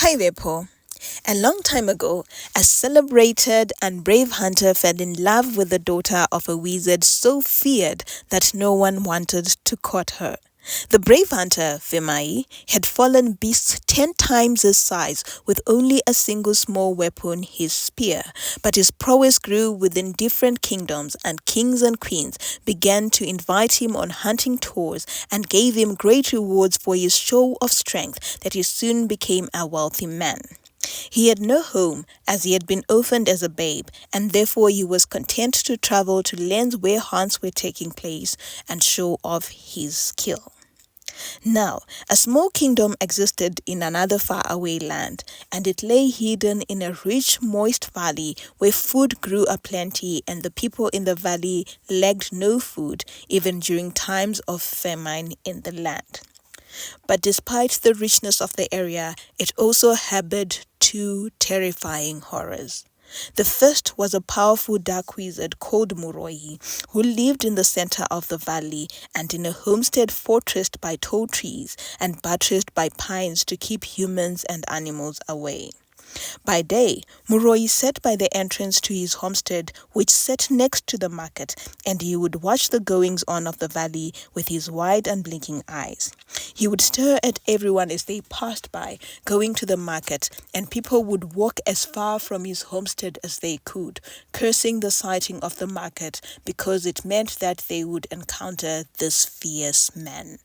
Hi there, Paul. A long time ago, a celebrated and brave hunter fell in love with the daughter of a wizard so feared that no one wanted to court her. The brave hunter, Vivianne, had fallen beasts 10 times his size with only a single small weapon, his spear. But his prowess grew within different kingdoms, and kings and queens began to invite him on hunting tours and gave him great rewards for his show of strength that he soon became a wealthy man. He had no home, as he had been orphaned as a babe, and therefore he was content to travel to lands where hunts were taking place and show off his skill. Now, a small kingdom existed in another faraway land, and it lay hidden in a rich, moist valley where food grew aplenty, and the people in the valley lacked no food, even during times of famine in the land. But despite the richness of the area, it also harbored two terrifying horrors. The first was a powerful dark wizard called Muroi, who lived in the center of the valley and in a homestead fortressed by tall trees and buttressed by pines to keep humans and animals away. By day, Muroi sat by the entrance to his homestead, which sat next to the market, and he would watch the goings-on of the valley with his wide and blinking eyes. He would stare at everyone as they passed by, going to the market, and people would walk as far from his homestead as they could, cursing the sighting of the market because it meant that they would encounter this fierce man.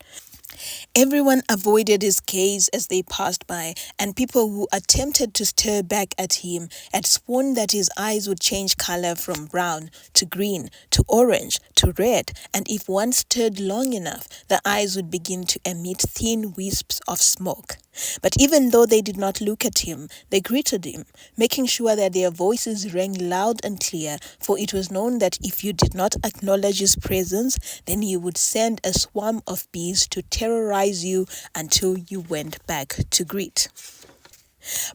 Everyone avoided his gaze as they passed by, and people who attempted to stare back at him had sworn that his eyes would change color from brown to green to orange to red, and if one stared long enough, the eyes would begin to emit thin wisps of smoke. But even though they did not look at him, they greeted him, making sure that their voices rang loud and clear, for it was known that if you did not acknowledge his presence, then he would send a swarm of bees to terrorize you until you went back to greet.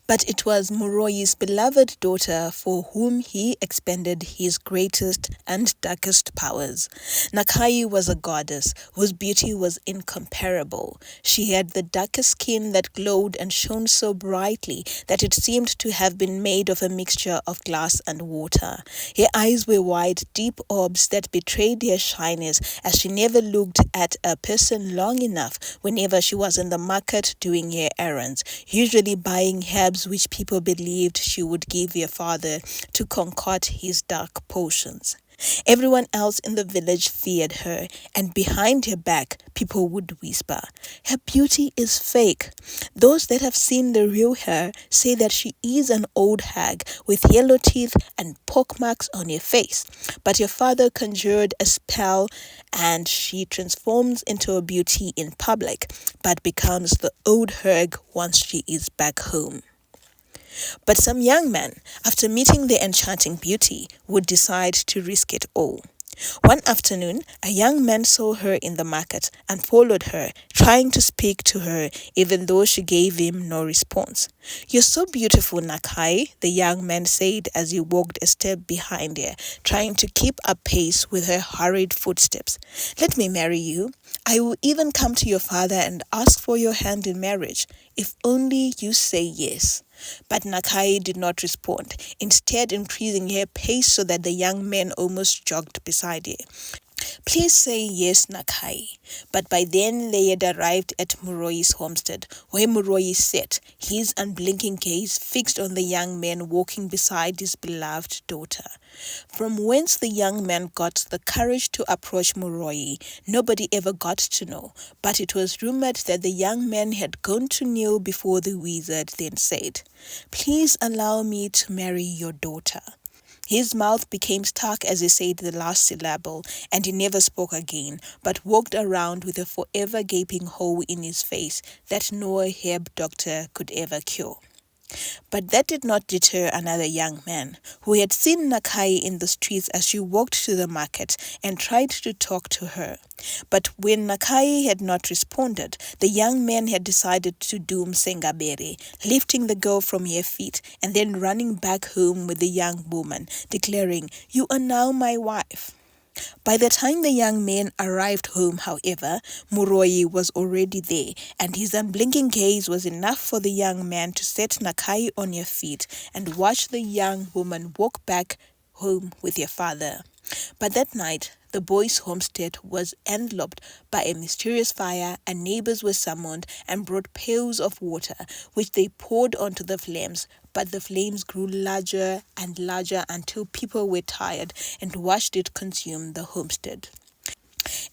But it was Muroi's beloved daughter for whom he expended his greatest and darkest powers. Nakai was a goddess whose beauty was incomparable. She had the darkest skin that glowed and shone so brightly that it seemed to have been made of a mixture of glass and water. Her eyes were wide, deep orbs that betrayed their shyness, as she never looked at a person long enough whenever she was in the market doing her errands, usually buying herbs which people believed she would give their father to concoct his dark potions. Everyone else in the village feared her, and behind her back, people would whisper, "Her beauty is fake." Those that have seen the real her say that she is an old hag with yellow teeth and pockmarks on her face. But her father conjured a spell, and she transforms into a beauty in public, but becomes the old hag once she is back home. But some young man, after meeting the enchanting beauty, would decide to risk it all. One afternoon, a young man saw her in the market and followed her, trying to speak to her, even though she gave him no response. "You're so beautiful, Nakai," the young man said as he walked a step behind her, trying to keep up pace with her hurried footsteps. "Let me marry you. I will even come to your father and ask for your hand in marriage, if only you say yes." But Nakai did not respond, instead increasing her pace so that the young man almost jogged beside her. "Please say yes, Nakai." But by then they had arrived at Muroi's homestead, where Muroi sat, his unblinking gaze fixed on the young man walking beside his beloved daughter. From whence the young man got the courage to approach Muroi, nobody ever got to know, but it was rumored that the young man had gone to kneel before the wizard, then said, "Please allow me to marry your daughter." His mouth became stuck as he said the last syllable, and he never spoke again, but walked around with a forever gaping hole in his face that no herb doctor could ever cure. But that did not deter another young man, who had seen Nakai in the streets as she walked to the market and tried to talk to her. But when Nakai had not responded, the young man had decided to doom Sengabere, lifting the girl from her feet and then running back home with the young woman, declaring, "You are now my wife." By the time the young men arrived home, however, Muroi was already there, and his unblinking gaze was enough for the young man to set Nakai on her feet and watch the young woman walk back home with her father. But that night, the boys' homestead was enveloped by a mysterious fire, and neighbors were summoned and brought pails of water, which they poured onto the flames. But the flames grew larger and larger until people were tired and watched it consume the homestead.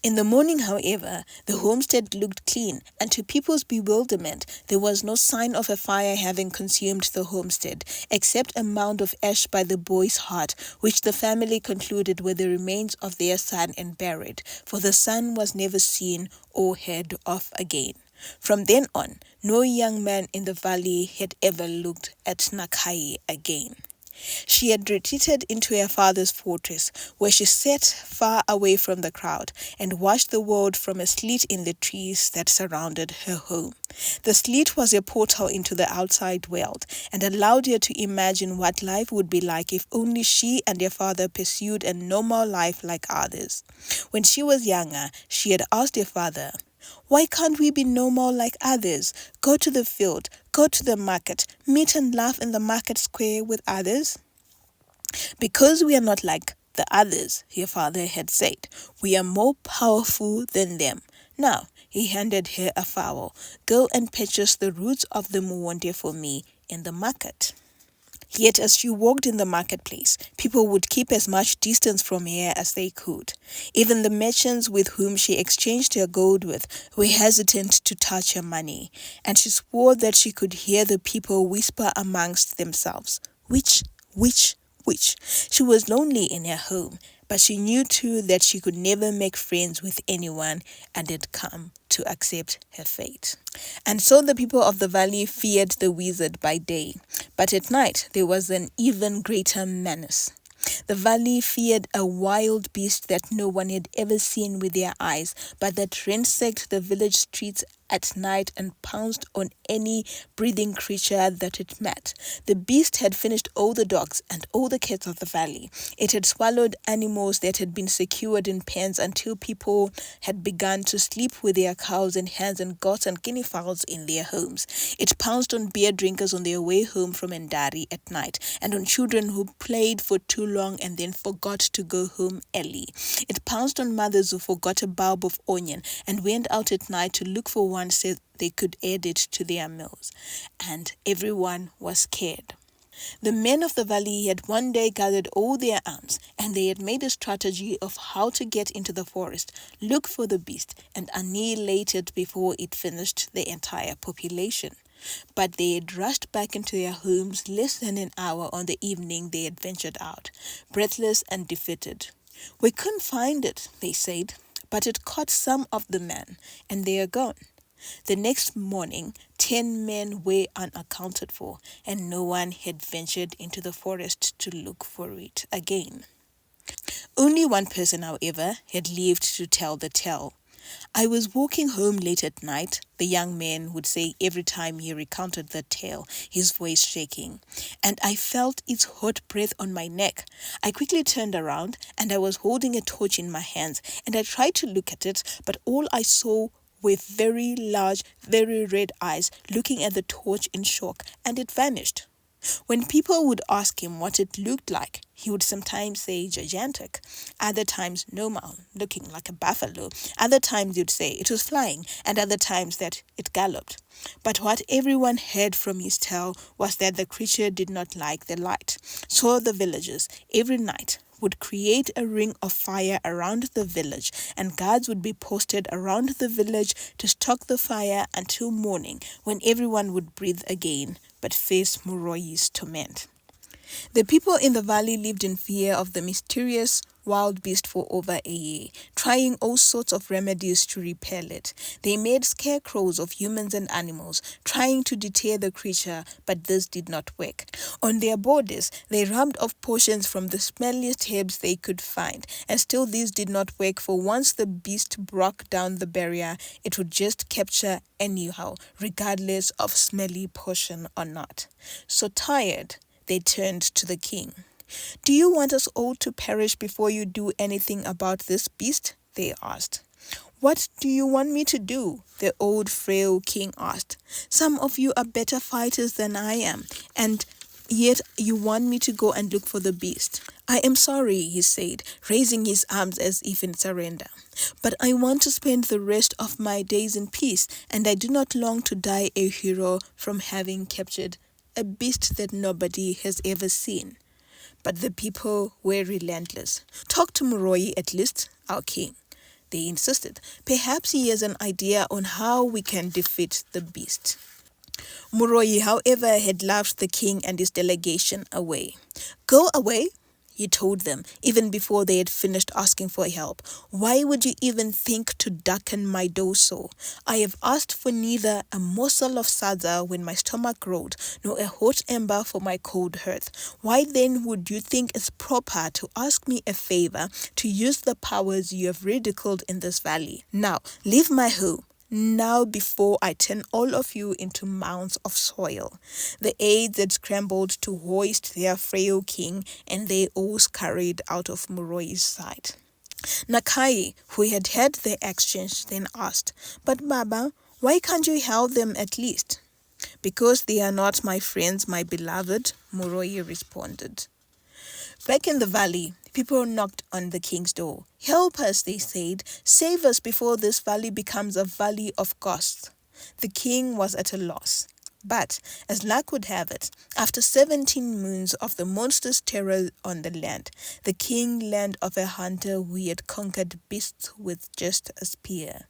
In the morning, however, the homestead looked clean, and to people's bewilderment, there was no sign of a fire having consumed the homestead, except a mound of ash by the boy's heart, which the family concluded were the remains of their son and buried, for the son was never seen or heard of again. From then on, no young man in the valley had ever looked at Nakai again. She had retreated into her father's fortress, where she sat far away from the crowd and watched the world from a slit in the trees that surrounded her home. The slit was a portal into the outside world and allowed her to imagine what life would be like if only she and her father pursued a normal life like others. When she was younger, she had asked her father, "Why can't we be normal like others? Go to the field, go to the market, meet and laugh in the market square with others?" "Because we are not like the others," her father had said. "We are more powerful than them. Now," he handed her a fowl, "go and purchase the roots of the muwonde for me in the market." Yet as she walked in the marketplace, people would keep as much distance from her as they could. Even the merchants with whom she exchanged her gold with were hesitant to touch her money, and she swore that she could hear the people whisper amongst themselves, "Which, which, which?" She was lonely in her home, but she knew too that she could never make friends with anyone and had come to accept her fate. And so the people of the valley feared the wizard by day, but at night there was an even greater menace. The valley feared a wild beast that no one had ever seen with their eyes, but that ransacked the village streets at night and pounced on any breathing creature that it met. The beast had finished all the dogs and all the cats of the valley. It had swallowed animals that had been secured in pens until people had begun to sleep with their cows and hens and goats and guinea fowls in their homes. It pounced on beer drinkers on their way home from Ndari at night, and on children who played for too long and then forgot to go home early. It pounced on mothers who forgot a bulb of onion and went out at night to look for one so they could add it to their meals. And everyone was scared. The men of the valley had one day gathered all their arms, and they had made a strategy of how to get into the forest, look for the beast, and annihilate it before it finished the entire population. But they had rushed back into their homes less than an hour on the evening they had ventured out, breathless and defeated. "We couldn't find it," they said, "but it caught some of the men, and they are gone." The next morning, 10 men were unaccounted for, and no one had ventured into the forest to look for it again. Only one person, however, had lived to tell the tale. "I was walking home late at night," the young man would say every time he recounted the tale, his voice shaking, "and I felt its hot breath on my neck. I quickly turned around, and I was holding a torch in my hands, and I tried to look at it, but all I saw were very large, very red eyes looking at the torch in shock, and it vanished." When people would ask him what it looked like, he would sometimes say gigantic, other times normal, looking like a buffalo, other times he'd say it was flying, and other times that it galloped. But what everyone heard from his tale was that the creature did not like the light. So the villagers, every night, would create a ring of fire around the village, and guards would be posted around the village to stoke the fire until morning, when everyone would breathe again but face Muroi's torment. The people in the valley lived in fear of the mysterious wild beast for over a year, trying all sorts of remedies to repel it. They made scarecrows of humans and animals, trying to deter the creature, but this did not work. On their borders, they rubbed off potions from the smelliest herbs they could find, and still these did not work, for once the beast broke down the barrier, it would just capture anyhow, regardless of smelly potion or not. So tired, they turned to the king. Do you want us all to perish before you do anything about this beast? They asked. What do you want me to do? The old frail king asked. Some of you are better fighters than I am, and yet you want me to go and look for the beast. I am sorry, he said, raising his arms as if in surrender. But I want to spend the rest of my days in peace, and I do not long to die a hero from having captured a beast that nobody has ever seen. But the people were relentless. Talk to Moroi at least, our king. They insisted. Perhaps he has an idea on how we can defeat the beast. Moroi, however, had laughed the king and his delegation away. Go away, he told them, even before they had finished asking for help. Why would you even think to darken my door so? I have asked for neither a morsel of sadza when my stomach growled, nor a hot ember for my cold hearth. Why then would you think it's proper to ask me a favor to use the powers you have ridiculed in this valley? Now, leave my home. Now before I turn all of you into mounds of soil. The aides had scrambled to hoist their frail king, and they all scurried out of Moroi's sight. Nakai, who had heard the exchange, then asked, But Baba, why can't you help them at least? Because they are not my friends, my beloved, Moroi responded. Back in the valley, people knocked on the king's door. Help us, they said. Save us before this valley becomes a valley of ghosts. The king was at a loss. But, as luck would have it, after 17 moons of the monstrous terror on the land, the king learned of a hunter who had conquered beasts with just a spear.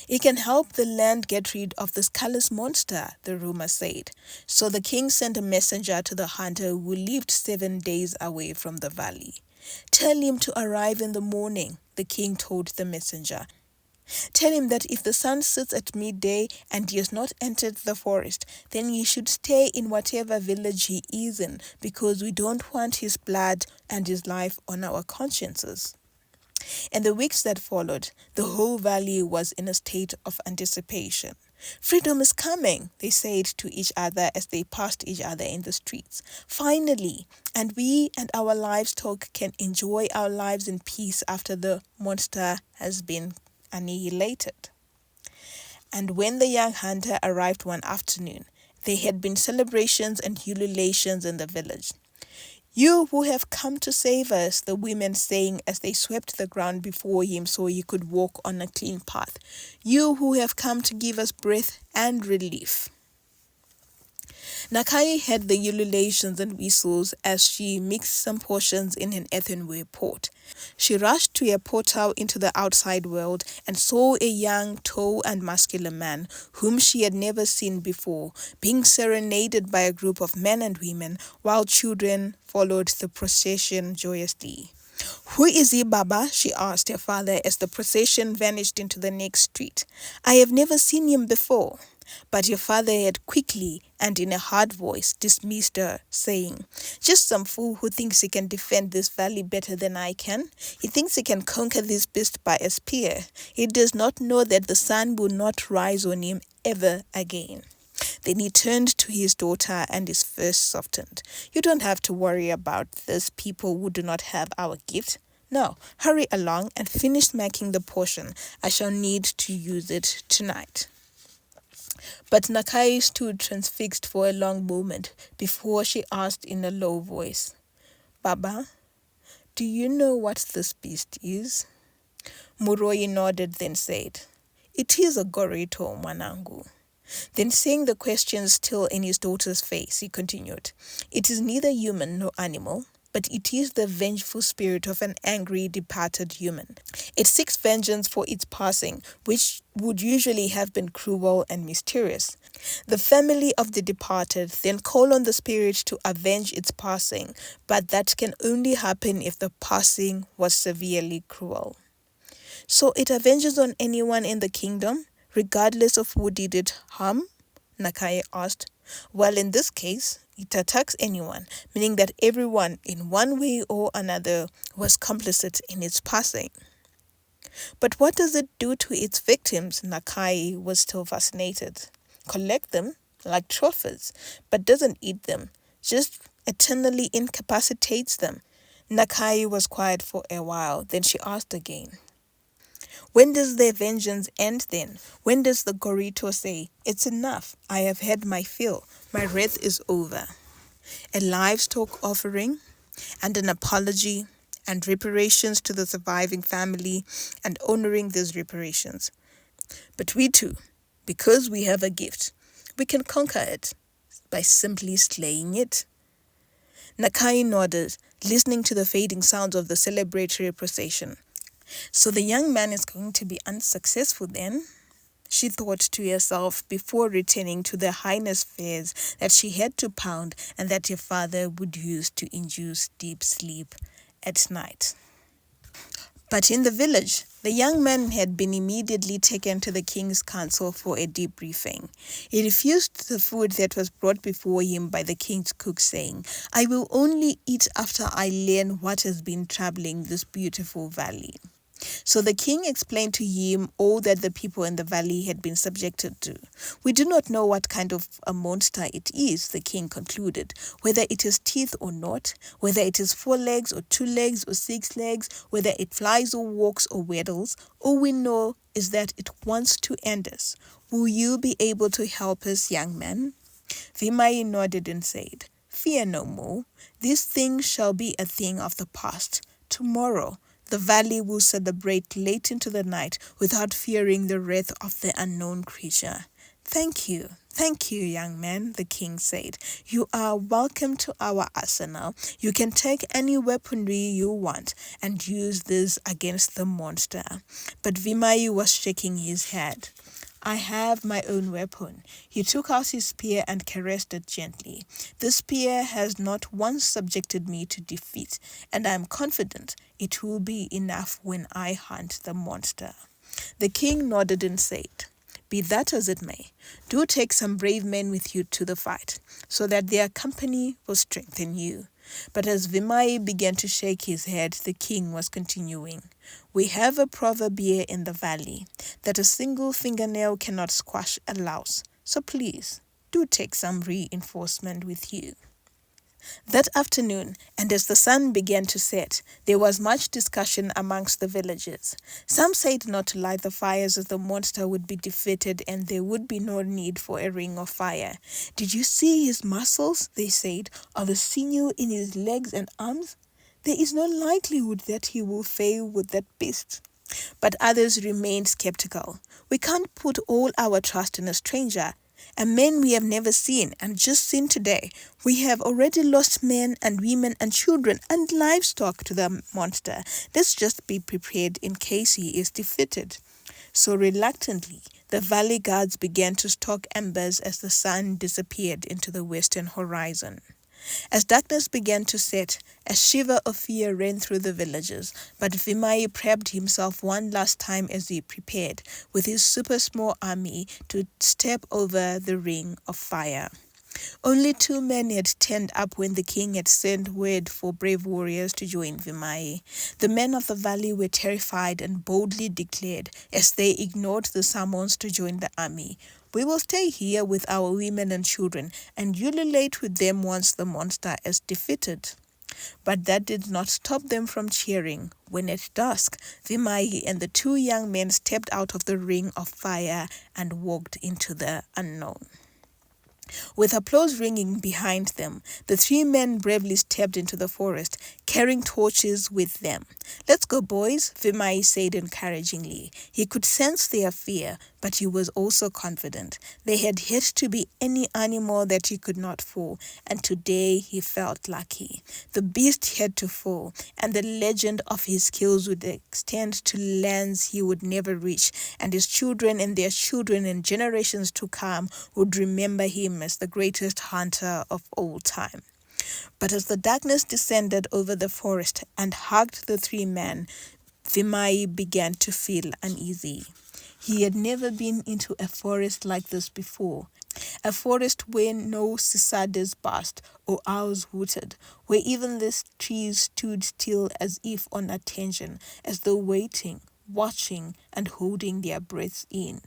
It can help the land get rid of this callous monster, the rumor said. So the king sent a messenger to the hunter who lived 7 days away from the valley. Tell him to arrive in the morning, the king told the messenger. Tell him that if the sun sets at midday and he has not entered the forest, then he should stay in whatever village he is in, because we don't want his blood and his life on our consciences. In the weeks that followed, the whole valley was in a state of anticipation. Freedom is coming, they said to each other as they passed each other in the streets. Finally, and we and our livestock can enjoy our lives in peace after the monster has been annihilated. And when the young hunter arrived one afternoon, there had been celebrations and ululations in the village. You who have come to save us, the women sang as they swept the ground before him so he could walk on a clean path. You who have come to give us breath and relief. Nakai heard the ululations and whistles as she mixed some portions in an earthenware pot. She rushed to a portal into the outside world and saw a young, tall and muscular man, whom she had never seen before, being serenaded by a group of men and women, while children followed the procession joyously. Who is he, Baba? She asked her father as the procession vanished into the next street. I have never seen him before. But your father had quickly and in a hard voice dismissed her, saying, Just some fool who thinks he can defend this valley better than I can. He thinks he can conquer this beast by a spear. He does not know that the sun will not rise on him ever again. Then he turned to his daughter and his face softened. You don't have to worry about these people who do not have our gift. No, hurry along and finish making the potion. I shall need to use it tonight. But Nakai stood transfixed for a long moment before she asked in a low voice, Baba, do you know what this beast is? Moroi nodded, then said, It is a gorito, Mwanangu. Then seeing the question still in his daughter's face, he continued, It is neither human nor animal, but it is the vengeful spirit of an angry, departed human. It seeks vengeance for its passing, which would usually have been cruel and mysterious. The family of the departed then call on the spirit to avenge its passing, but that can only happen if the passing was severely cruel. So it avenges on anyone in the kingdom, regardless of who did it harm? Nakai asked. Well, in this case, it attacks anyone, meaning that everyone, in one way or another, was complicit in its passing. But what does it do to its victims? Nakai was still fascinated. Collect them like trophies, but doesn't eat them, just eternally incapacitates them. Nakai was quiet for a while, then she asked again. When does their vengeance end then? When does the Gorito say, "It's enough, I have had my fill, my wrath is over"? A livestock offering, and an apology, and reparations to the surviving family, and honoring these reparations. But we too, because we have a gift, we can conquer it by simply slaying it. Nakai nodded, listening to the fading sounds of the celebratory procession. So the young man is going to be unsuccessful then? She thought to herself before returning to the highness fairs that she had to pound and that her father would use to induce deep sleep at night. But in the village, the young man had been immediately taken to the king's council for a debriefing. He refused the food that was brought before him by the king's cook, saying, "I will only eat after I learn what has been troubling this beautiful valley." So the king explained to him all that the people in the valley had been subjected to. "We do not know what kind of a monster it is," the king concluded, "whether it has teeth or not, whether it has 4 legs or 2 legs or 6 legs, whether it flies or walks or waddles. All we know is that it wants to end us. Will you be able to help us, young man?" Vimai nodded and said, "Fear no more. This thing shall be a thing of the past. Tomorrow, the valley will celebrate late into the night without fearing the wrath of the unknown creature." Thank you, young man," the king said. "You are welcome to our arsenal. You can take any weaponry you want and use this against the monster." But Vimai was shaking his head. "I have my own weapon." He took out his spear and caressed it gently. "This spear has not once subjected me to defeat, and I am confident it will be enough when I hunt the monster." The king nodded and said, "Be that as it may, do take some brave men with you to the fight, so that their company will strengthen you." But as Vimai began to shake his head, the king was continuing. "We have a proverb here in the valley, that a single fingernail cannot squash a louse. So please, do take some reinforcement with you." That afternoon, and as the sun began to set, there was much discussion amongst the villagers. Some said not to light the fires as the monster would be defeated and there would be no need for a ring of fire. "Did you see his muscles?" they said, "or the sinew in his legs and arms? There is no likelihood that he will fail with that beast." But others remained skeptical. "We can't put all our trust in a stranger, a man we have never seen and just seen today. We have already lost men and women and children and livestock to the monster. Let's just be prepared in case he is defeated." So reluctantly, the valley guards began to stoke embers as the sun disappeared into the western horizon. As darkness began to set, a shiver of fear ran through the villages, but Vimai prepped himself one last time as he prepared, with his super small army, to step over the ring of fire. Only 2 men had turned up when the king had sent word for brave warriors to join Vimai. The men of the valley were terrified and boldly declared, as they ignored the summons to join the army, "We will stay here with our women and children and ululate with them once the monster is defeated." But that did not stop them from cheering when at dusk, Vimai and the 2 young men stepped out of the ring of fire and walked into the unknown. With applause ringing behind them, the 3 men bravely stepped into the forest, carrying torches with them. "Let's go, boys," Vimai said encouragingly. He could sense their fear, but he was also confident. They had yet to be any animal that he could not fall, and today he felt lucky. The beast had to fall, and the legend of his skills would extend to lands he would never reach, and his children and their children and generations to come would remember him as the greatest hunter of all time. But as the darkness descended over the forest and hugged the 3 men, Vimai began to feel uneasy. He had never been into a forest like this before, a forest where no cicadas buzzed or owls hooted, where even the trees stood still as if on attention, as though waiting, watching, and holding their breaths in.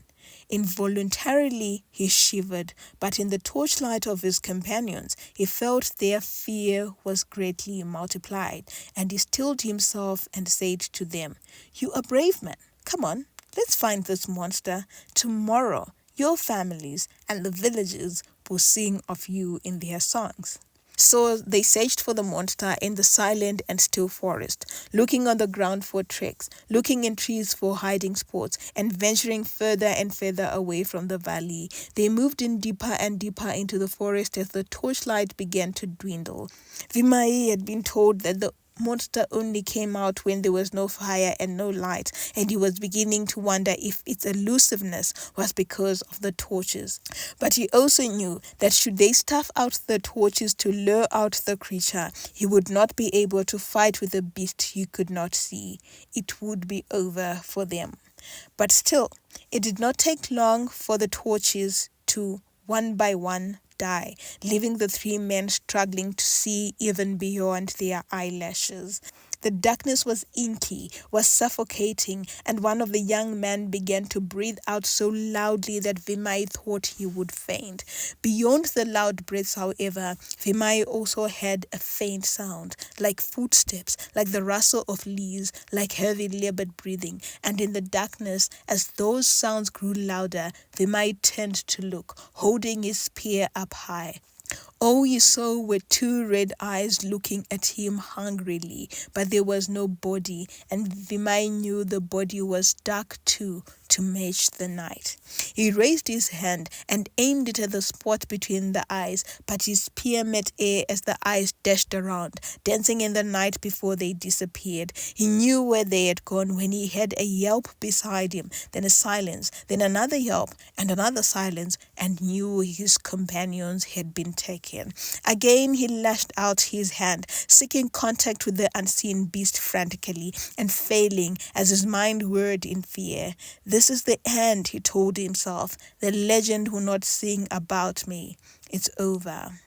Involuntarily, he shivered, but in the torchlight of his companions, he felt their fear was greatly multiplied, and he stilled himself and said to them, "You are brave men. Come on, let's find this monster. Tomorrow, your families and the villagers will sing of you in their songs." So they searched for the monster in the silent and still forest, looking on the ground for tracks, looking in trees for hiding spots, and venturing further and further away from the valley. They moved in deeper and deeper into the forest as the torchlight began to dwindle. Vimai had been told that the monster only came out when there was no fire and no light, and he was beginning to wonder if its elusiveness was because of the torches. But he also knew that should they stuff out the torches to lure out the creature, he would not be able to fight with a beast he could not see. It would be over for them. But still, it did not take long for the torches to, one by one, die, leaving the three men struggling to see even beyond their eyelashes. The darkness was inky, was suffocating, and one of the young men began to breathe out so loudly that Vimai thought he would faint. Beyond the loud breaths, however, Vimai also heard a faint sound, like footsteps, like the rustle of leaves, like heavy labored breathing, and in the darkness, as those sounds grew louder, Vimai turned to look, holding his spear up high. All he saw were two red eyes looking at him hungrily, but there was no body, and Vimai knew the body was dark too, to match the night. He raised his hand and aimed it at the spot between the eyes, but his spear met air as the eyes dashed around, dancing in the night before they disappeared. He knew where they had gone when he heard a yelp beside him, then a silence, then another yelp, and another silence, and knew his companions had been taken. Again he lashed out his hand, seeking contact with the unseen beast frantically, and failing as his mind whirred in fear. "This is the end," he told himself. "The legend will not sing about me. It's over."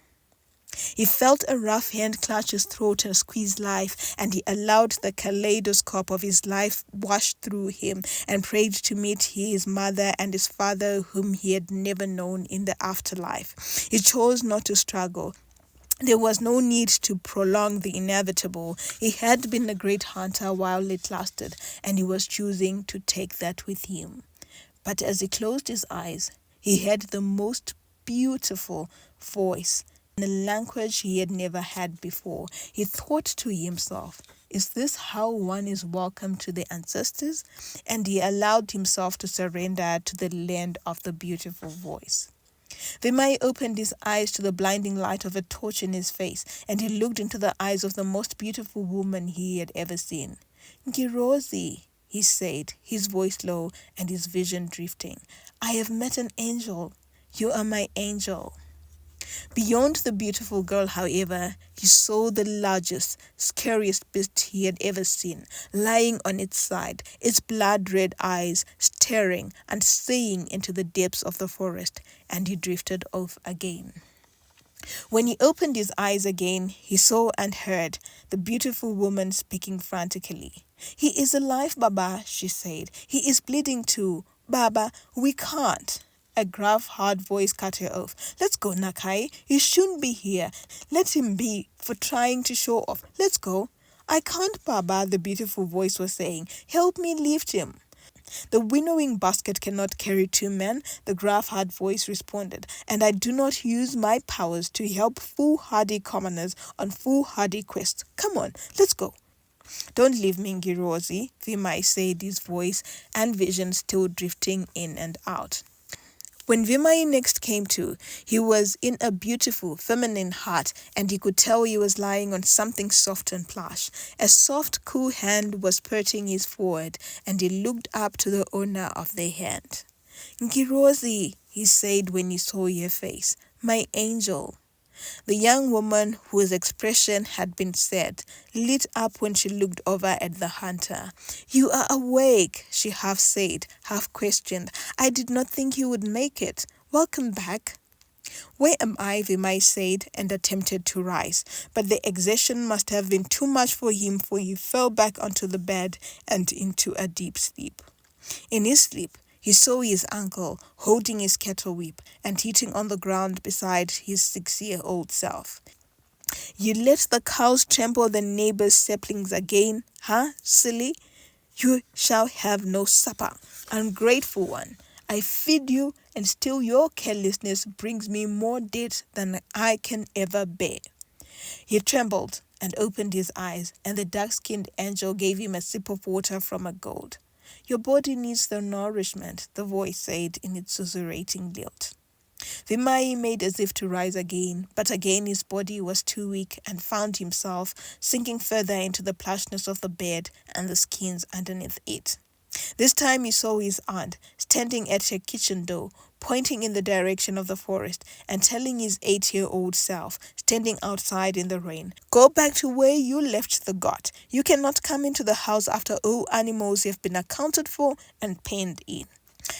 He felt a rough hand clutch his throat and squeeze life, and he allowed the kaleidoscope of his life wash through him and prayed to meet his mother and his father whom he had never known in the afterlife. He chose not to struggle. There was no need to prolong the inevitable. He had been a great hunter while it lasted, and he was choosing to take that with him. But as he closed his eyes, he heard the most beautiful voice in a language he had never had before. He thought to himself, "Is this how one is welcome to the ancestors?" And he allowed himself to surrender to the land of the beautiful voice. Vimai opened his eyes to the blinding light of a torch in his face, and he looked into the eyes of the most beautiful woman he had ever seen. "Ngirozi," he said, his voice low and his vision drifting. "I have met an angel. You are my angel." Beyond the beautiful girl, however, he saw the largest, scariest beast he had ever seen, lying on its side, its blood-red eyes staring and seeing into the depths of the forest, and he drifted off again. When he opened his eyes again, he saw and heard the beautiful woman speaking frantically. "He is alive, Baba," she said. "He is bleeding too. Baba, we can't." A gruff, hard voice cut her off. "Let's go, Nakai. He shouldn't be here. Let him be for trying to show off. Let's go." "I can't, Baba," the beautiful voice was saying. "Help me lift him." "The winnowing basket cannot carry two men," the gruff, hard voice responded, "and I do not use my powers to help foolhardy commoners on foolhardy quests. Come on, let's go." "Don't leave me, Ngirozi," Vimai said, his voice and vision still drifting in and out. When Vimai next came to, he was in a beautiful, feminine hut, and he could tell he was lying on something soft and plush. A soft, cool hand was perching his forehead, and he looked up to the owner of the hand. "Ngirozi," he said when he saw her face, "my angel." The young woman, whose expression had been sad, lit up when she looked over at the hunter. "You are awake," she half said, half questioned. "I did not think you would make it. Welcome back." "Where am I?" Vimai said, and attempted to rise. But the exertion must have been too much for him, for he fell back onto the bed and into a deep sleep. In his sleep, He saw his uncle holding his kettle whip and eating on the ground beside his 6-year-old self. You let the cows trample the neighbor's saplings again, huh, silly? You shall have no supper, ungrateful one. I feed you, and still your carelessness brings me more debt than I can ever bear. He trembled and opened his eyes, and the dark-skinned angel gave him a sip of water from a gourd. Your body needs the nourishment, the voice said in its susurrating lilt. Vimai made as if to rise again, but again his body was too weak and found himself sinking further into the plushness of the bed and the skins underneath it. This time he saw his aunt standing at her kitchen door, pointing in the direction of the forest and telling his 8-year-old self, standing outside in the rain, "Go back to where you left the goat. You cannot come into the house after all animals have been accounted for and penned in."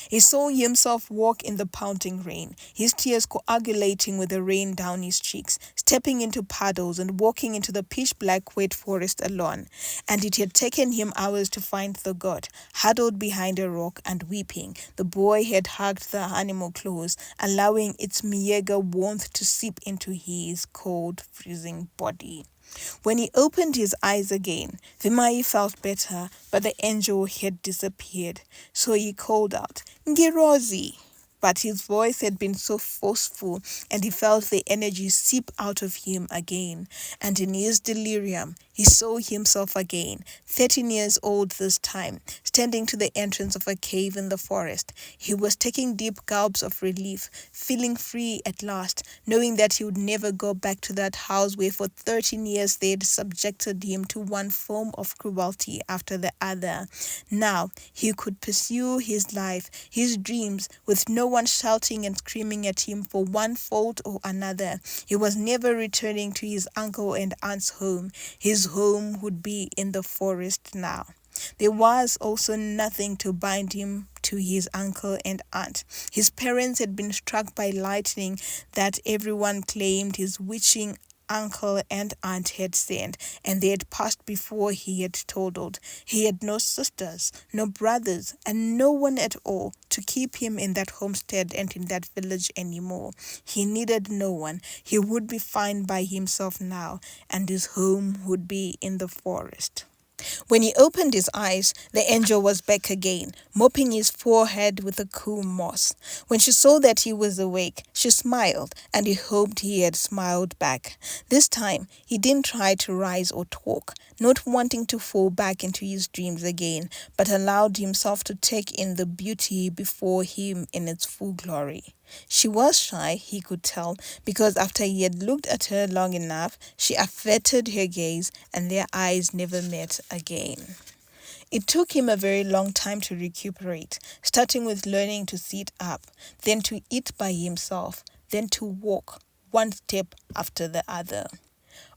He saw himself walk in the pounding rain, his tears coagulating with the rain down his cheeks, stepping into puddles and walking into the pitch-black wet forest alone. And it had taken him hours to find the goat, huddled behind a rock and weeping. The boy had hugged the animal close, allowing its meager warmth to seep into his cold, freezing body. When he opened his eyes again, Vimai felt better, but the angel had disappeared. So he called out, "Ngirozi!" But his voice had been so forceful, and he felt the energy seep out of him again. And in his delirium, he saw himself again, 13 years old this time, standing to the entrance of a cave in the forest. He was taking deep gulps of relief, feeling free at last, knowing that he would never go back to that house where for 13 years they had subjected him to one form of cruelty after the other. Now he could pursue his life, his dreams, with no one shouting and screaming at him for one fault or another. He was never returning to his uncle and aunt's home. His home would be in the forest now. There was also nothing to bind him to his uncle and aunt. His parents had been struck by lightning that everyone claimed his witching uncle and aunt had sent, and they had passed before he had toddled. He had no sisters, no brothers, and no one at all to keep him in that homestead and in that village anymore. He needed no one. He would be fine by himself now, and his home would be in the forest. When he opened his eyes, the angel was back again, mopping his forehead with the cool moss. When she saw that he was awake, she smiled, and he hoped he had smiled back. This time, he didn't try to rise or talk, not wanting to fall back into his dreams again, but allowed himself to take in the beauty before him in its full glory. She was shy, he could tell, because after he had looked at her long enough, she averted her gaze, and their eyes never met again. It took him a very long time to recuperate, starting with learning to sit up, then to eat by himself, then to walk, one step after the other.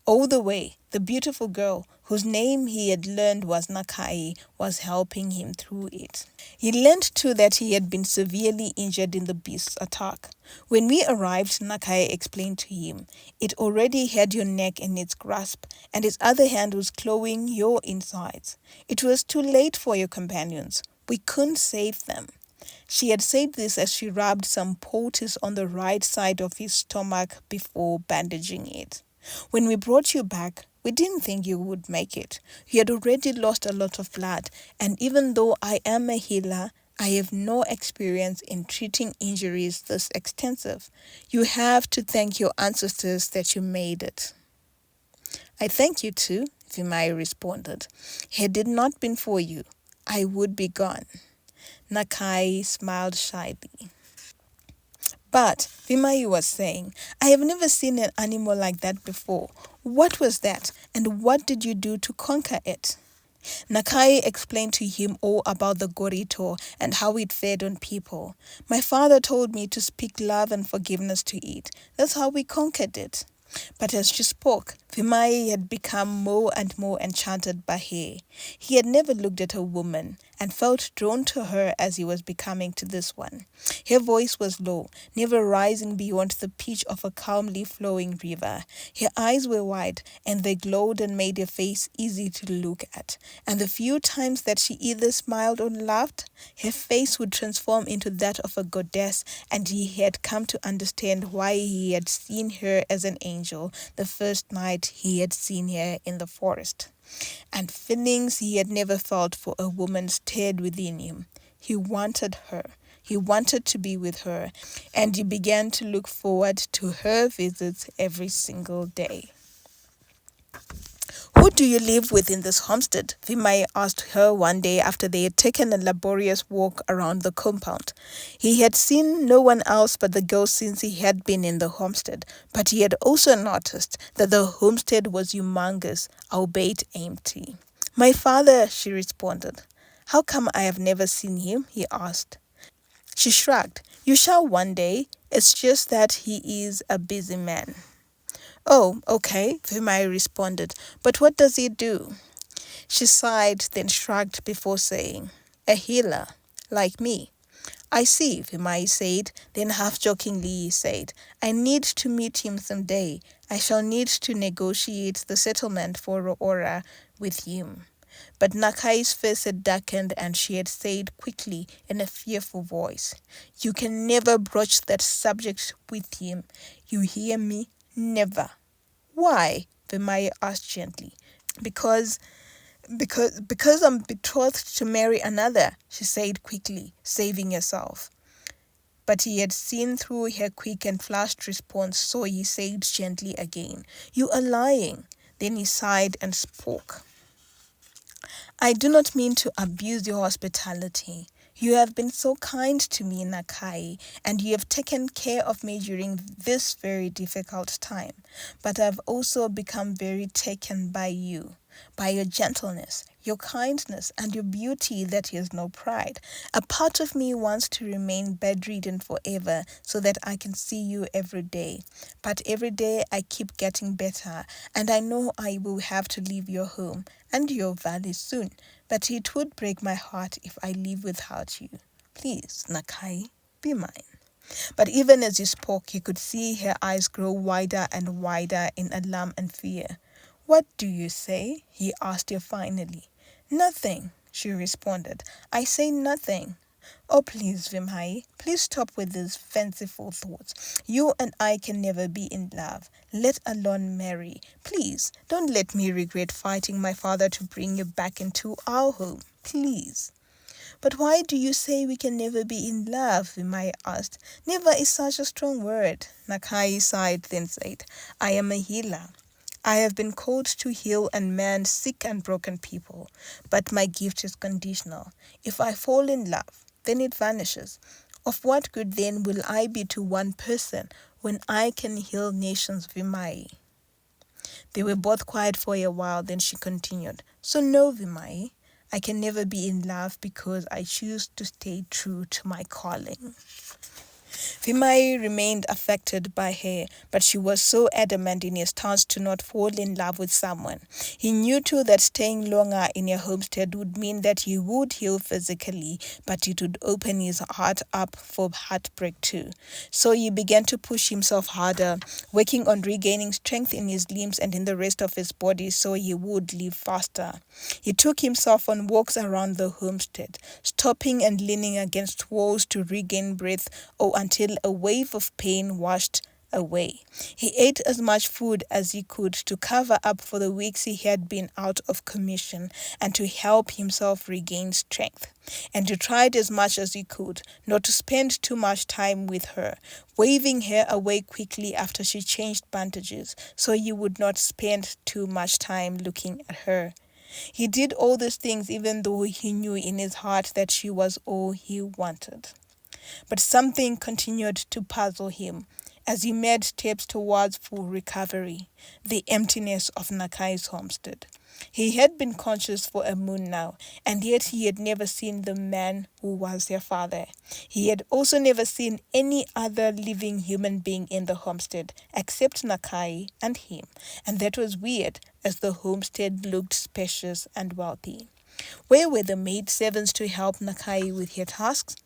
All the way, the beautiful girl, whose name he had learned was Nakai, was helping him through it. He learned too that he had been severely injured in the beast's attack. When we arrived, Nakai explained to him, it already had your neck in its grasp, and its other hand was clawing your insides. It was too late for your companions. We couldn't save them. She had said this as she rubbed some poultice on the right side of his stomach before bandaging it. When we brought you back, we didn't think you would make it. You had already lost a lot of blood, and even though I am a healer, I have no experience in treating injuries this extensive. You have to thank your ancestors that you made it. I thank you too, Vimai responded. Had it not been for you, I would be gone. Nakai smiled shyly. But, Vimai was saying, I have never seen an animal like that before. What was that, and what did you do to conquer it? Nakai explained to him all about the gorito and how it fed on people. My father told me to speak love and forgiveness to it. That's how we conquered it. But as she spoke, Vimai had become more and more enchanted by her. He had never looked at a woman and felt drawn to her as he was becoming to this one. Her voice was low, never rising beyond the pitch of a calmly flowing river. Her eyes were wide, and they glowed and made her face easy to look at. And the few times that she either smiled or laughed, her face would transform into that of a goddess, and he had come to understand why he had seen her as an angel the first night he had seen her in the forest. And feelings he had never felt for a woman stirred within him. He wanted her. He wanted to be with her, and he began to look forward to her visits every single day. "Who do you live with in this homestead?" Vimai asked her one day after they had taken a laborious walk around the compound. He had seen no one else but the girl since he had been in the homestead, but he had also noticed that the homestead was humongous, albeit empty. "My father," she responded. "How come I have never seen him?" he asked. She shrugged. "You shall one day. It's just that he is a busy man." "Oh, okay," Vimai responded. "But what does he do?" She sighed, then shrugged before saying, "A healer, like me." "I see," Vimai said. Then half-jokingly he said, "I need to meet him someday. I shall need to negotiate the settlement for Aurora with him." But Nakai's face had darkened, and she had said quickly in a fearful voice, "You can never broach that subject with him. You hear me? Never." "Why?" Vimai asked gently. Because I'm betrothed to marry another," she said quickly, saving herself. But he had seen through her quick and flushed response, so he said gently again, "You are lying." Then he sighed and spoke. "I do not mean to abuse your hospitality. You have been so kind to me, Nakai, and you have taken care of me during this very difficult time. But I've also become very taken by you, by your gentleness, your kindness, and your beauty that has no pride. A part of me wants to remain bedridden forever so that I can see you every day. But every day I keep getting better, and I know I will have to leave your home and your valley soon. But it would break my heart if I leave without you. Please, Nakai, be mine." But even as he spoke, he could see her eyes grow wider and wider in alarm and fear. "What do you say?" he asked her finally. "Nothing," she responded. "I say nothing." "Oh, please, Vimhai, please stop with these fanciful thoughts. You and I can never be in love, let alone marry. Please, don't let me regret fighting my father to bring you back into our home. Please." "But why do you say we can never be in love?" Vimai asked. "Never is such a strong word." Nakai sighed, then said, "I am a healer. I have been called to heal and mend sick and broken people, but my gift is conditional. If I fall in love, then it vanishes. Of what good then will I be to one person when I can heal nations, Vimai?" They were both quiet for a while, then she continued, "So no, Vimai, I can never be in love because I choose to stay true to my calling." Vimai remained affected by her, but she was so adamant in her stance to not fall in love with someone. He knew too that staying longer in her homestead would mean that he would heal physically, but it would open his heart up for heartbreak too. So he began to push himself harder, working on regaining strength in his limbs and in the rest of his body so he would live faster. He took himself on walks around the homestead, stopping and leaning against walls to regain breath or until a wave of pain washed away. He ate as much food as he could to cover up for the weeks he had been out of commission and to help himself regain strength. And he tried as much as he could not to spend too much time with her, waving her away quickly after she changed bandages so he would not spend too much time looking at her. He did all these things even though he knew in his heart that she was all he wanted. But something continued to puzzle him. as he made steps towards full recovery, the emptiness of Nakai's homestead. He had been conscious for a moon now, and yet he had never seen the man who was their father. He had also never seen any other living human being in the homestead except Nakai and him, and that was weird as the homestead looked spacious and wealthy. Where were the maid servants to help Nakai with her tasks?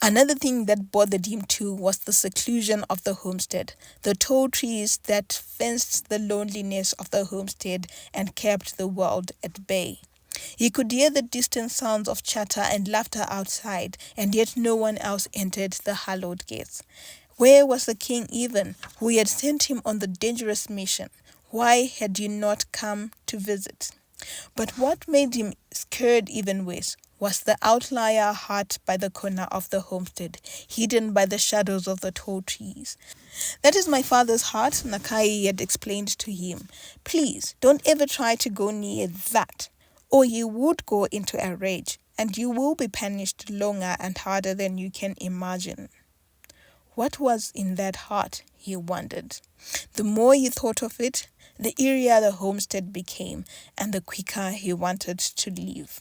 Another thing that bothered him too was the seclusion of the homestead, the tall trees that fenced the loneliness of the homestead and kept the world at bay. He could hear the distant sounds of chatter and laughter outside, and yet no one else entered the hallowed gates. Where was the king even, who had sent him on the dangerous mission? Why had he not come to visit? But what made him scared even worse was the outlier hut by the corner of the homestead, hidden by the shadows of the tall trees. "That is my father's hut," Nakai had explained to him. "Please, don't ever try to go near that, or you would go into a rage, and you will be punished longer and harder than you can imagine." What was in that hut, he wondered. The more he thought of it, the eerier the homestead became, and the quicker he wanted to leave.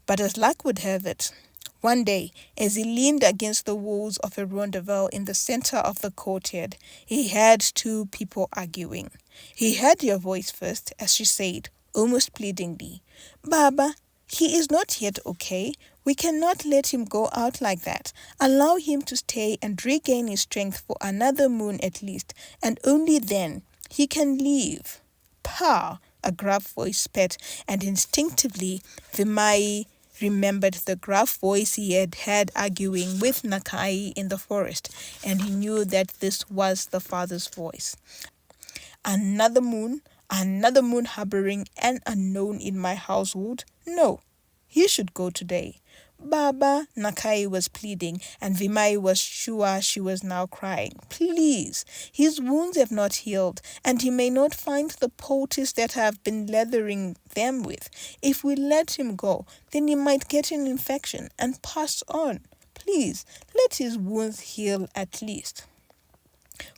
But as luck would have it, one day, as he leaned against the walls of a rendezvous in the center of the courtyard, he heard two people arguing. He heard your voice first as she said, almost pleadingly, "Baba, he is not yet okay. We cannot let him go out like that. Allow him to stay and regain his strength for another moon at least, and only then he can leave." "Pah!" a gruff voice spat, and instinctively Vimai remembered the gruff voice he had heard arguing with Nakai in the forest, and he knew that this was the father's voice. Another moon harboring an unknown in my household? No, he should go today." "Baba," Nakai was pleading, and Vimai was sure she was now crying. "Please, his wounds have not healed, and he may not find the poultice that I have been lathering them with. If we let him go, then he might get an infection and pass on. Please, let his wounds heal at least."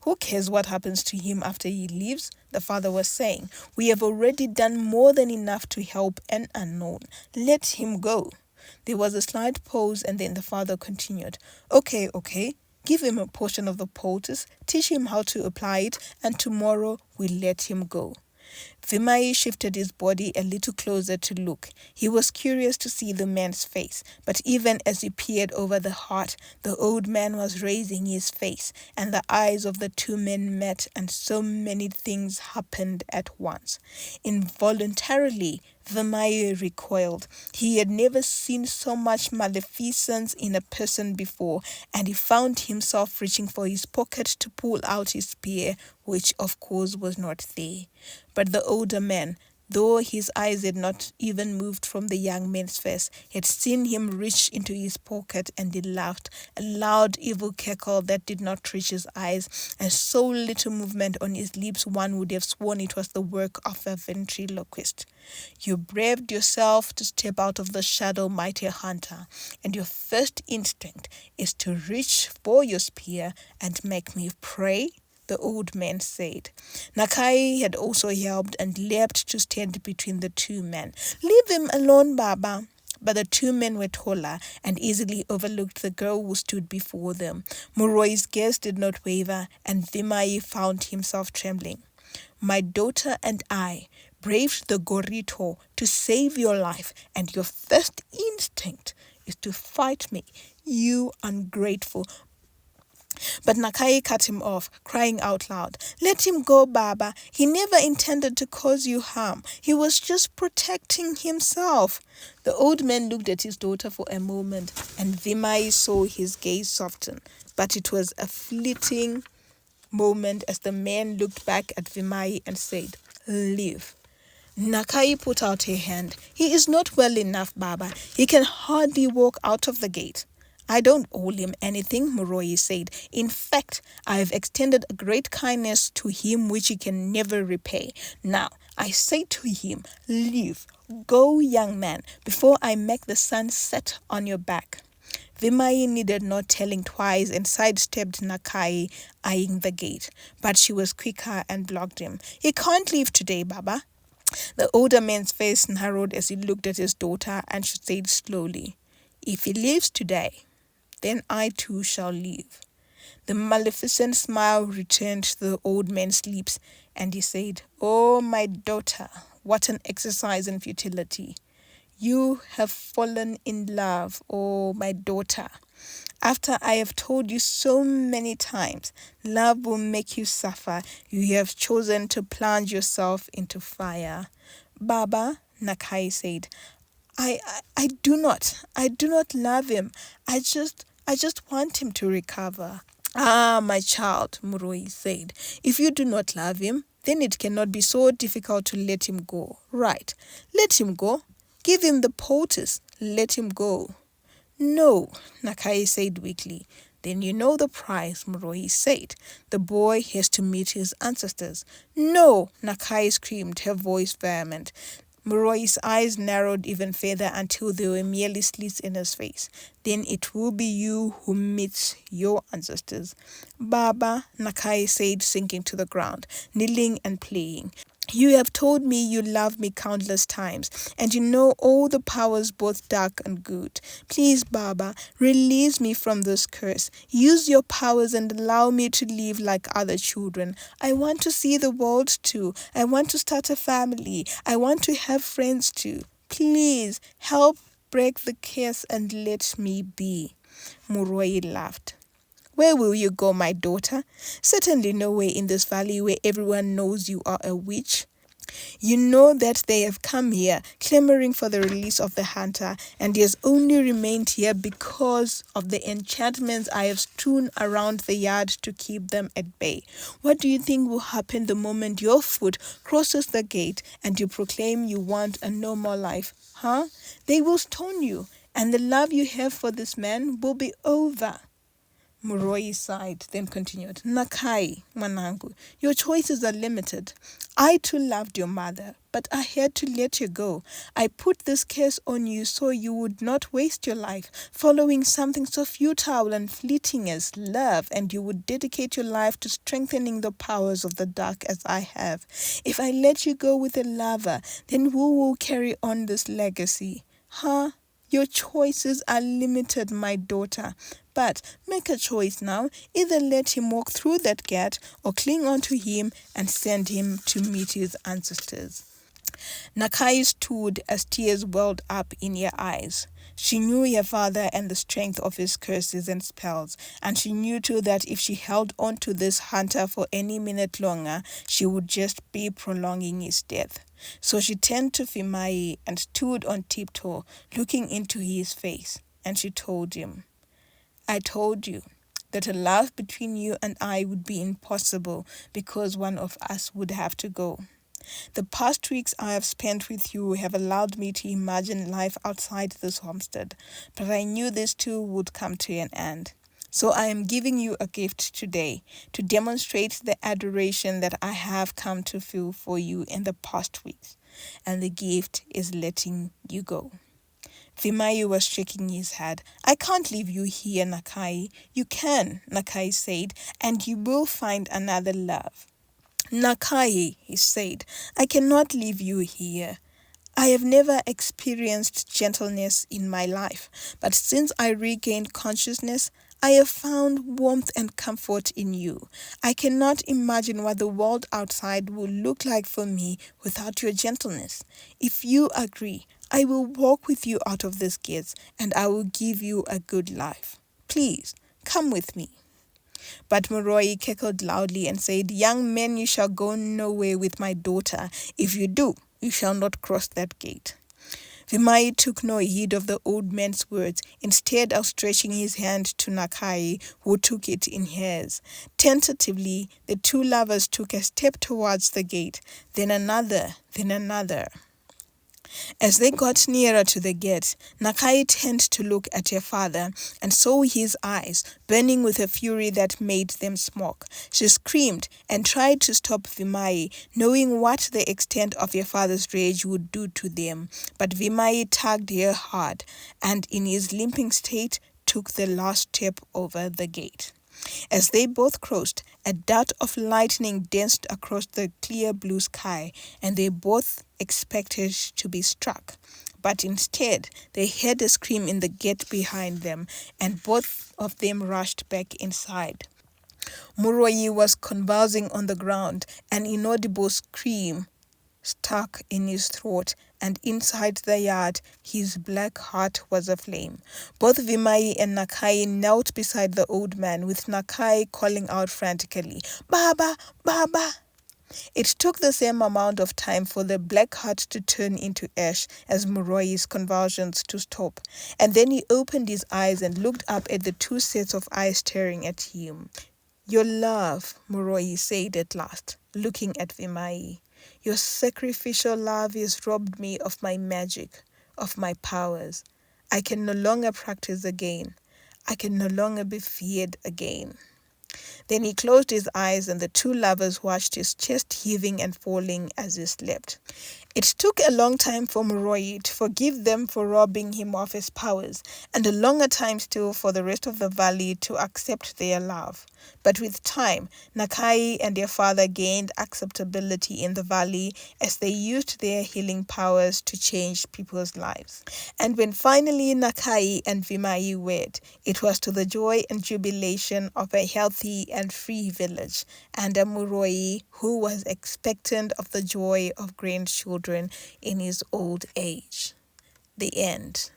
"Who cares what happens to him after he leaves?" the father was saying. "We have already done more than enough to help an unknown. Let him go." There was a slight pause, and then the father continued. Okay. Give him a portion of the poultice, teach him how to apply it, and tomorrow we let him go." Vimai shifted his body a little closer to look. He was curious to see the man's face, but even as he peered over the heart, the old man was raising his face, and the eyes of the two men met, and so many things happened at once. Involuntarily, Vimai recoiled. He had never seen so much maleficence in a person before, and he found himself reaching for his pocket to pull out his spear, which of course was not there. But the older man, though his eyes had not even moved from the young man's face, had seen him reach into his pocket, and he laughed, a loud evil cackle that did not reach his eyes, and so little movement on his lips one would have sworn it was the work of a ventriloquist. "You braved yourself to step out of the shadow, mighty hunter, and your first instinct is to reach for your spear and make me pray," the old man said. Nakai had also helped and leapt to stand between the two men. "Leave him alone, Baba." But the two men were taller and easily overlooked the girl who stood before them. Muroi's gaze did not waver, and Vimai found himself trembling. "My daughter and I braved the Gorito to save your life, and your first instinct is to fight me, you ungrateful." But Nakai cut him off, crying out loud, "Let him go, Baba. He never intended to cause you harm. He was just protecting himself." The old man looked at his daughter for a moment, and Vimai saw his gaze soften. But it was a fleeting moment as the man looked back at Vimai and said, "Leave." Nakai put out her hand. "He is not well enough, Baba. He can hardly walk out of the gate." "I don't owe him anything," Muroi said. "In fact, I have extended a great kindness to him which he can never repay. Now, I say to him, leave. Go, young man, before I make the sun set on your back." Vimai needed not telling twice and sidestepped Nakai, eyeing the gate. But she was quicker and blocked him. "You can't leave today, Baba." The older man's face narrowed as he looked at his daughter, and she said slowly, "If he leaves today, then I too shall leave." The maleficent smile returned to the old man's lips, and he said, "Oh, my daughter, what an exercise in futility. You have fallen in love, oh, my daughter. After I have told you so many times, love will make you suffer, you have chosen to plunge yourself into fire." "Baba," Nakai said, I do not love him. I just want him to recover." "Ah, my child," Muroi said, "if you do not love him, then it cannot be so difficult to let him go. Right, let him go. Give him the poultice. Let him go." "No," Nakai said weakly. "Then you know the price," Muroi said. "The boy has to meet his ancestors." "No," Nakai screamed, her voice vehement. Muroi's eyes narrowed even further until they were merely slits in his face. "Then it will be you who meets your ancestors." "Baba," Nakai said, sinking to the ground, kneeling and playing. "You have told me you love me countless times, and you know all the powers both dark and good. Please, Baba, release me from this curse. Use your powers and allow me to live like other children. I want to see the world too. I want to start a family. I want to have friends too. Please, help break the curse and let me be." Muroi laughed. "Where will you go, my daughter? Certainly nowhere in this valley where everyone knows you are a witch. You know that they have come here, clamoring for the release of the hunter, and he has only remained here because of the enchantments I have strewn around the yard to keep them at bay. What do you think will happen the moment your foot crosses the gate and you proclaim you want a normal life? Huh? They will stone you, and the love you have for this man will be over." Muroi sighed, then continued, "Nakai, Manangu, your choices are limited. I too loved your mother, but I had to let you go. I put this curse on you so you would not waste your life following something so futile and fleeting as love, and you would dedicate your life to strengthening the powers of the dark as I have. If I let you go with a lover, then who will carry on this legacy? Huh? Your choices are limited, my daughter. But make a choice now. Either let him walk through that gate or cling on to him and send him to meet his ancestors." Nakai stood as tears welled up in her eyes. She knew her father and the strength of his curses and spells, and she knew too that if she held on to this hunter for any minute longer, she would just be prolonging his death. So she turned to Vimai and stood on tiptoe, looking into his face, and she told him, "I told you that a love between you and I would be impossible because one of us would have to go. The past weeks I have spent with you have allowed me to imagine life outside this homestead, but I knew this too would come to an end. So I am giving you a gift today to demonstrate the adoration that I have come to feel for you in the past weeks, and the gift is letting you go." Vimai was shaking his head. "I can't leave you here, Nakai." "You can," Nakai said, "and you will find another love." "Nakai," he said, "I cannot leave you here. I have never experienced gentleness in my life, but since I regained consciousness, I have found warmth and comfort in you. I cannot imagine what the world outside will look like for me without your gentleness. If you agree, I will walk with you out of this gates, and I will give you a good life. Please, come with me." But Muroi cackled loudly and said, "Young men, you shall go nowhere with my daughter. If you do, you shall not cross that gate." Vimai took no heed of the old man's words, instead of stretching his hand to Nakai, who took it in his. Tentatively, the two lovers took a step towards the gate, then another, then another. As they got nearer to the gate, Nakai turned to look at her father and saw his eyes burning with a fury that made them smoke. She screamed and tried to stop Vimai, knowing what the extent of her father's rage would do to them. But Vimai tugged her hard, and in his limping state, took the last step over the gate. As they both crossed, a dart of lightning danced across the clear blue sky, and they both expected to be struck. But instead, they heard a scream in the gate behind them, and both of them rushed back inside. Muroi was convulsing on the ground, an inaudible scream stuck in his throat, and inside the yard his black heart was aflame. Both Vimai and Nakai knelt beside the old man, with Nakai calling out frantically, "Baba! Baba!" It took the same amount of time for the black heart to turn into ash as Muroi's convulsions to stop, and then he opened his eyes and looked up at the two sets of eyes staring at him. "Your love," Muroi said at last, looking at Vimai. "Your sacrificial love has robbed me of my magic, of my powers. I can no longer practice again. I can no longer be feared again." Then he closed his eyes, and the two lovers watched his chest heaving and falling as he slept. It took a long time for Muroi to forgive them for robbing him of his powers, and a longer time still for the rest of the valley to accept their love. But with time, Nakai and their father gained acceptability in the valley as they used their healing powers to change people's lives. And when finally Nakai and Vimai wed, it was to the joy and jubilation of a healthy and free village, and a Muroi who was expectant of the joy of grandchildren in his old age. The end.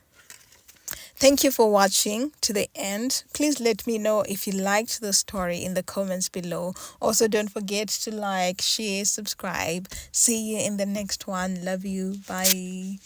Thank you for watching to the end. Please let me know if you liked the story in the comments below. Also, don't forget to like, share, subscribe. See you in the next one. Love you. Bye.